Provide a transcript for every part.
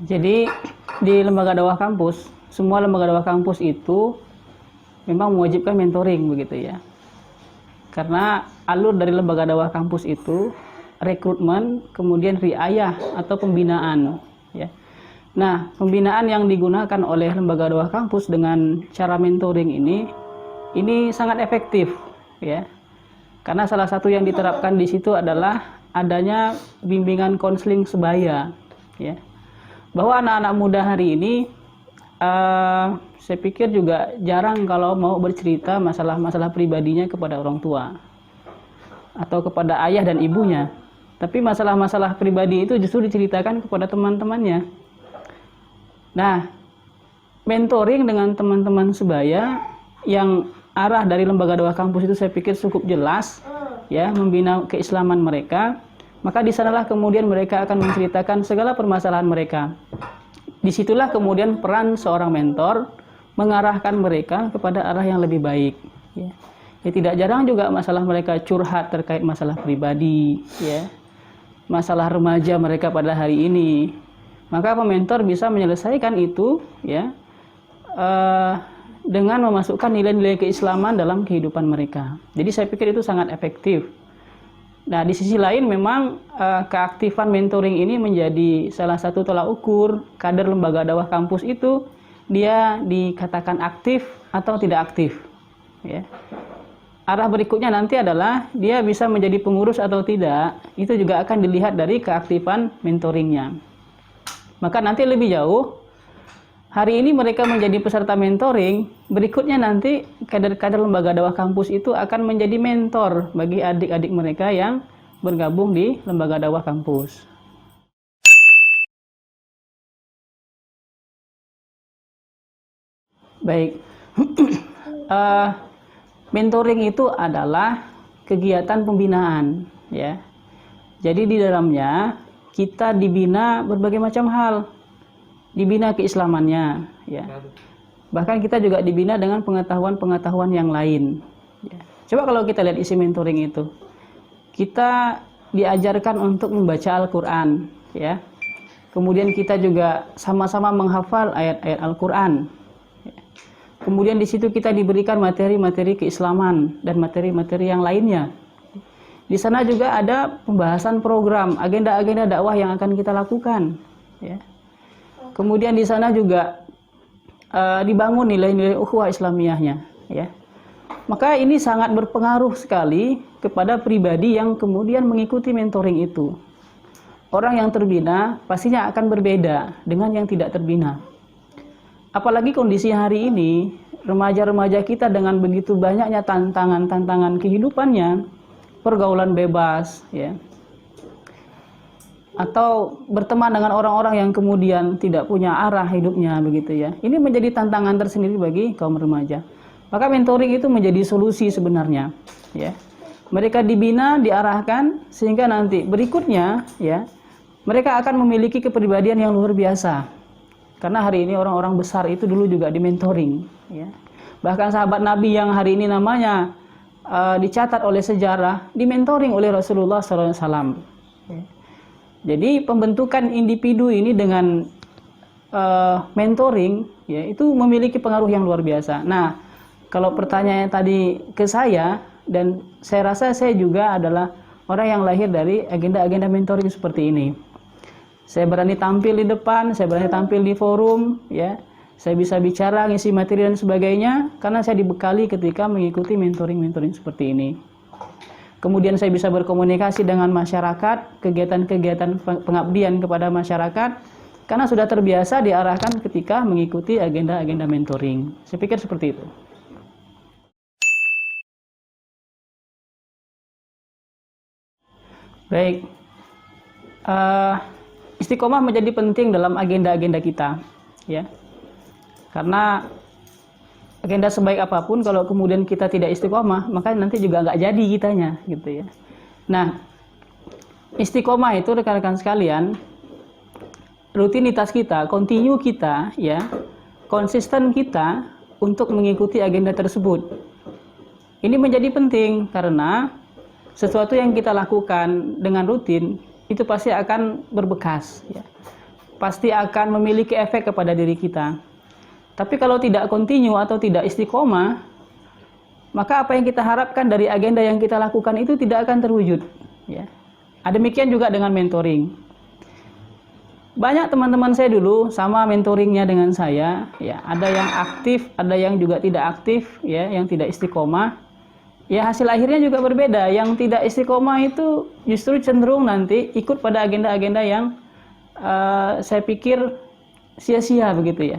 Jadi di lembaga dakwah kampus, semua lembaga dakwah kampus itu memang mewajibkan mentoring begitu ya. Karena alur dari lembaga dakwah kampus itu rekrutmen, kemudian riayah atau pembinaan ya. Nah, pembinaan yang digunakan oleh lembaga dakwah kampus dengan cara mentoring ini sangat efektif ya. Karena salah satu yang diterapkan di situ adalah adanya bimbingan konseling sebaya ya. Bahwa anak-anak muda hari ini saya pikir juga jarang kalau mau bercerita masalah-masalah pribadinya kepada orang tua atau kepada ayah dan ibunya. Tapi masalah-masalah pribadi itu justru diceritakan kepada teman-temannya. Nah, mentoring dengan teman-teman sebaya yang arah dari lembaga dakwah kampus itu saya pikir cukup jelas ya, membina keislaman mereka. Maka di sanalah kemudian mereka akan menceritakan segala permasalahan mereka. Disitulah kemudian peran seorang mentor mengarahkan mereka kepada arah yang lebih baik. Ya, tidak jarang juga masalah mereka curhat terkait masalah pribadi, ya, masalah remaja mereka pada hari ini. Maka pementor bisa menyelesaikan itu, ya, dengan memasukkan nilai-nilai keislaman dalam kehidupan mereka. Jadi saya pikir itu sangat efektif. Nah, di sisi lain memang keaktifan mentoring ini menjadi salah satu tolak ukur kader lembaga dakwah kampus itu dia dikatakan aktif atau tidak aktif. Ya. Arah berikutnya nanti adalah dia bisa menjadi pengurus atau tidak, itu juga akan dilihat dari keaktifan mentoringnya. Maka nanti lebih jauh, hari ini mereka menjadi peserta mentoring, berikutnya nanti kader-kader lembaga dakwah kampus itu akan menjadi mentor bagi adik-adik mereka yang bergabung di lembaga dakwah kampus. Baik, mentoring itu adalah kegiatan pembinaan, ya. Jadi di dalamnya kita dibina berbagai macam hal. Dibina keislamannya, ya. Bahkan kita juga dibina dengan pengetahuan-pengetahuan yang lain. Ya. Coba kalau kita lihat isi mentoring itu, kita diajarkan untuk membaca Al-Quran, ya. Kemudian kita juga sama-sama menghafal ayat-ayat Al-Quran. Ya. Kemudian di situ kita diberikan materi-materi keislaman dan materi-materi yang lainnya. Di sana juga ada pembahasan program, agenda-agenda dakwah yang akan kita lakukan, ya. Kemudian di sana juga dibangun nilai-nilai ukhuwah Islamiyahnya, ya. Maka ini sangat berpengaruh sekali kepada pribadi yang kemudian mengikuti mentoring itu. Orang yang terbina pastinya akan berbeda dengan yang tidak terbina. Apalagi kondisi hari ini, remaja-remaja kita dengan begitu banyaknya tantangan-tantangan kehidupannya, pergaulan bebas, ya, atau berteman dengan orang-orang yang kemudian tidak punya arah hidupnya begitu ya. Ini menjadi tantangan tersendiri bagi kaum remaja. Maka mentoring itu menjadi solusi sebenarnya, ya. Mereka dibina, diarahkan sehingga nanti berikutnya, ya, mereka akan memiliki kepribadian yang luar biasa. Karena hari ini orang-orang besar itu dulu juga dimentoring, ya. Bahkan sahabat Nabi yang hari ini namanya dicatat oleh sejarah, dimentoring oleh Rasulullah SAW. Ya. Jadi pembentukan individu ini dengan mentoring, ya, itu memiliki pengaruh yang luar biasa. Nah, kalau pertanyaannya tadi ke saya, dan saya rasa saya juga adalah orang yang lahir dari agenda-agenda mentoring seperti ini. Saya berani tampil di depan, saya berani tampil di forum, ya, saya bisa bicara, ngisi materi dan sebagainya, karena saya dibekali ketika mengikuti mentoring-mentoring seperti ini. Kemudian saya bisa berkomunikasi dengan masyarakat, kegiatan-kegiatan pengabdian kepada masyarakat, karena sudah terbiasa diarahkan ketika mengikuti agenda-agenda mentoring. Saya pikir seperti itu. Baik, istiqomah menjadi penting dalam agenda-agenda kita, ya. Karena agenda sebaik apapun, kalau kemudian kita tidak istiqomah, maka nanti juga nggak jadi kitanya, gitu ya. Nah, istiqomah itu rekan-rekan sekalian, rutinitas kita, kontinu kita, ya, konsisten kita untuk mengikuti agenda tersebut. Ini menjadi penting karena sesuatu yang kita lakukan dengan rutin itu pasti akan berbekas, ya. pasti akan memiliki efek kepada diri kita. Tapi kalau tidak kontinu atau tidak istiqomah, maka apa yang kita harapkan dari agenda yang kita lakukan itu tidak akan terwujud. Ya. Demikian juga dengan mentoring. Banyak teman-teman saya dulu sama mentoringnya dengan saya, ya, ada yang aktif, ada yang juga tidak aktif, ya, yang tidak istiqomah. Ya, hasil akhirnya juga berbeda. Yang tidak istiqomah itu justru cenderung nanti ikut pada agenda-agenda yang saya pikir sia-sia begitu ya.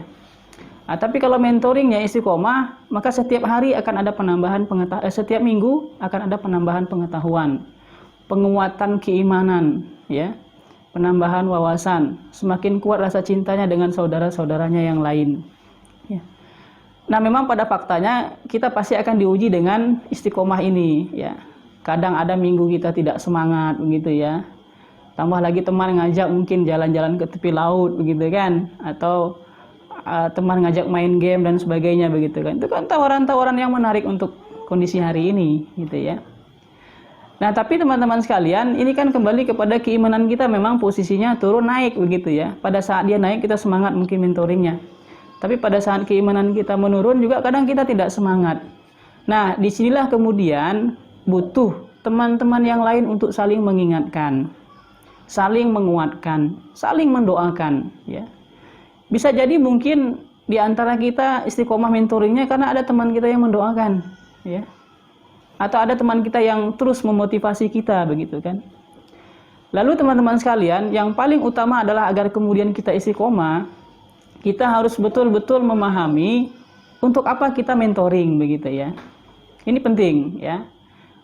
Tapi kalau mentoringnya istiqomah, maka setiap hari akan ada penambahan pengetahuan, setiap minggu akan ada penambahan pengetahuan, penguatan keimanan, ya, penambahan wawasan, semakin kuat rasa cintanya dengan saudara-saudaranya yang lain. Ya. Nah, memang pada faktanya kita pasti akan diuji dengan istiqomah ini, ya. Kadang ada minggu kita tidak semangat begitu ya. Tambah lagi teman ngajak mungkin jalan-jalan ke tepi laut begitu kan, atau teman ngajak main game dan sebagainya begitu kan. Itu kan tawaran-tawaran yang menarik untuk kondisi hari ini gitu ya. Nah, tapi teman-teman sekalian, ini kan kembali kepada keimanan kita, memang posisinya turun naik begitu ya. Pada saat dia naik kita semangat mungkin mentoringnya. Tapi pada saat keimanan kita menurun juga kadang kita tidak semangat. Nah, disinilah kemudian butuh teman-teman yang lain untuk saling mengingatkan, saling menguatkan, saling mendoakan ya. Bisa jadi mungkin di antara kita istiqomah mentoringnya karena ada teman kita yang mendoakan ya. Atau ada teman kita yang terus memotivasi kita begitu kan. Lalu teman-teman sekalian, yang paling utama adalah agar kemudian kita istiqomah, kita harus betul-betul memahami untuk apa kita mentoring begitu ya. Ini penting ya.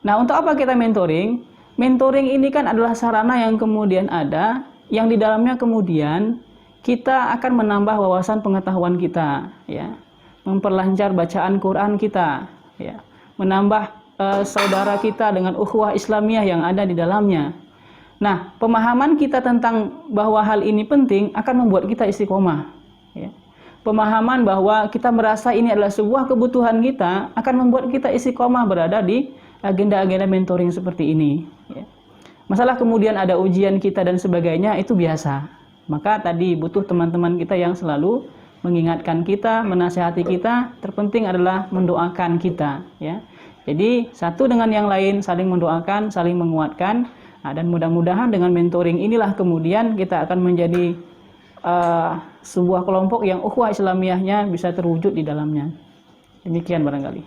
Nah, untuk apa kita mentoring? Mentoring ini kan adalah sarana yang kemudian ada, yang di dalamnya kemudian kita akan menambah wawasan pengetahuan kita, ya, memperlancar bacaan Quran kita, ya, menambah saudara kita dengan ukhuwah Islamiyah yang ada di dalamnya. Nah, pemahaman kita tentang bahwa hal ini penting akan membuat kita istiqomah. Ya. Pemahaman bahwa kita merasa ini adalah sebuah kebutuhan kita akan membuat kita istiqomah berada di agenda-agenda mentoring seperti ini. Ya. Masalah kemudian ada ujian kita dan sebagainya, itu biasa. Maka tadi butuh teman-teman kita yang selalu mengingatkan kita, menasihati kita. Terpenting adalah mendoakan kita. Ya. Jadi satu dengan yang lain saling mendoakan, saling menguatkan. Dan mudah-mudahan dengan mentoring inilah kemudian kita akan menjadi sebuah kelompok yang ukhuwah Islamiyahnya bisa terwujud di dalamnya. Demikian barangkali.